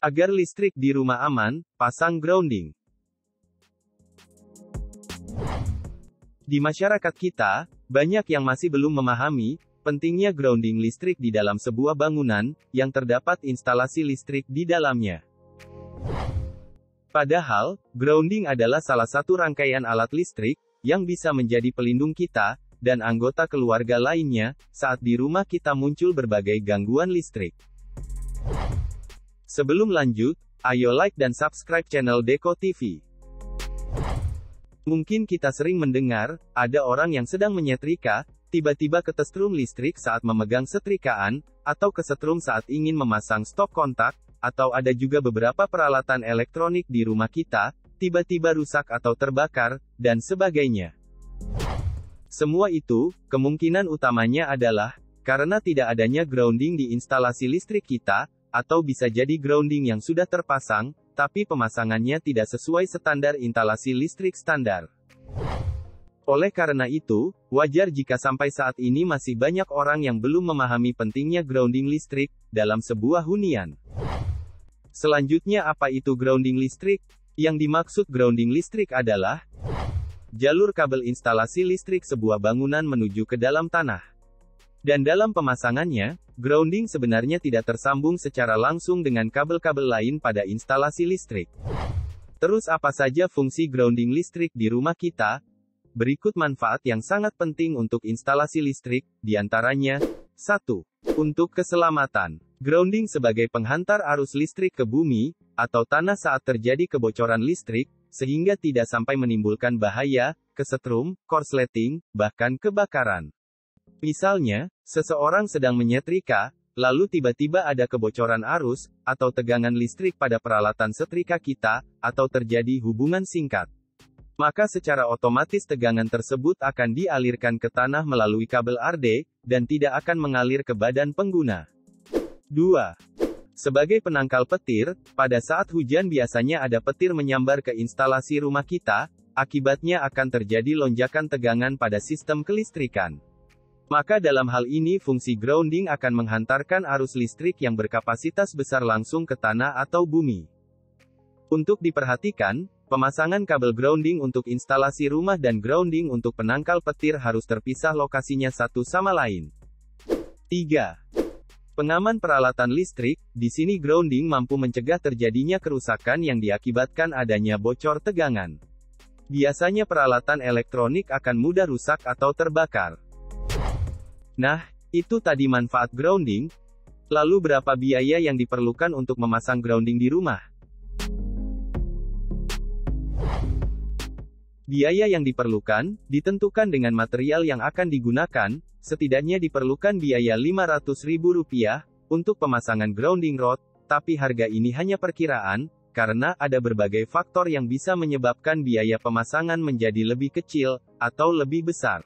Agar listrik di rumah aman, pasang grounding. Di masyarakat kita, banyak yang masih belum memahami pentingnya grounding listrik di dalam sebuah bangunan yang terdapat instalasi listrik di dalamnya. Padahal, grounding adalah salah satu rangkaian alat listrik yang bisa menjadi pelindung kita dan anggota keluarga lainnya saat di rumah kita muncul berbagai gangguan listrik. Sebelum lanjut, ayo like dan subscribe channel Deko TV. Mungkin kita sering mendengar, ada orang yang sedang menyetrika, tiba-tiba kesetrum listrik saat memegang setrikaan, atau kesetrum saat ingin memasang stop kontak, atau ada juga beberapa peralatan elektronik di rumah kita, tiba-tiba rusak atau terbakar, dan sebagainya. Semua itu, kemungkinan utamanya adalah, karena tidak adanya grounding di instalasi listrik kita, atau bisa jadi grounding yang sudah terpasang, tapi pemasangannya tidak sesuai standar instalasi listrik standar. Oleh karena itu, wajar jika sampai saat ini masih banyak orang yang belum memahami pentingnya grounding listrik dalam sebuah hunian. Selanjutnya, apa itu grounding listrik? Yang dimaksud grounding listrik adalah jalur kabel instalasi listrik sebuah bangunan menuju ke dalam tanah. Dan dalam pemasangannya, grounding sebenarnya tidak tersambung secara langsung dengan kabel-kabel lain pada instalasi listrik. Terus apa saja fungsi grounding listrik di rumah kita? Berikut manfaat yang sangat penting untuk instalasi listrik, diantaranya, 1. Untuk keselamatan. Grounding sebagai penghantar arus listrik ke bumi, atau tanah saat terjadi kebocoran listrik, sehingga tidak sampai menimbulkan bahaya, kesetrum, korsleting, bahkan kebakaran. Misalnya, seseorang sedang menyetrika, lalu tiba-tiba ada kebocoran arus, atau tegangan listrik pada peralatan setrika kita, atau terjadi hubungan singkat. Maka secara otomatis tegangan tersebut akan dialirkan ke tanah melalui kabel RD, dan tidak akan mengalir ke badan pengguna. 2. Sebagai penangkal petir, pada saat hujan biasanya ada petir menyambar ke instalasi rumah kita, akibatnya akan terjadi lonjakan tegangan pada sistem kelistrikan. Maka dalam hal ini fungsi grounding akan menghantarkan arus listrik yang berkapasitas besar langsung ke tanah atau bumi. Untuk diperhatikan, pemasangan kabel grounding untuk instalasi rumah dan grounding untuk penangkal petir harus terpisah lokasinya satu sama lain. 3. Pengaman peralatan listrik, di sini grounding mampu mencegah terjadinya kerusakan yang diakibatkan adanya bocor tegangan. Biasanya peralatan elektronik akan mudah rusak atau terbakar. Nah, itu tadi manfaat grounding. Lalu berapa biaya yang diperlukan untuk memasang grounding di rumah? Biaya yang diperlukan, ditentukan dengan material yang akan digunakan, setidaknya diperlukan biaya Rp500.000, untuk pemasangan grounding rod, tapi harga ini hanya perkiraan, karena ada berbagai faktor yang bisa menyebabkan biaya pemasangan menjadi lebih kecil, atau lebih besar.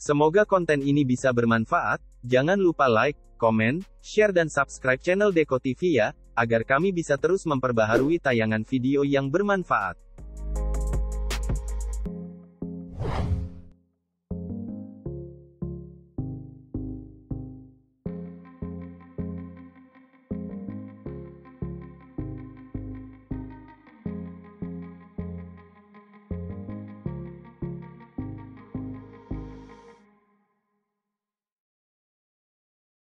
Semoga konten ini bisa bermanfaat, jangan lupa like, komen, share dan subscribe channel Deko TV ya, agar kami bisa terus memperbaharui tayangan video yang bermanfaat.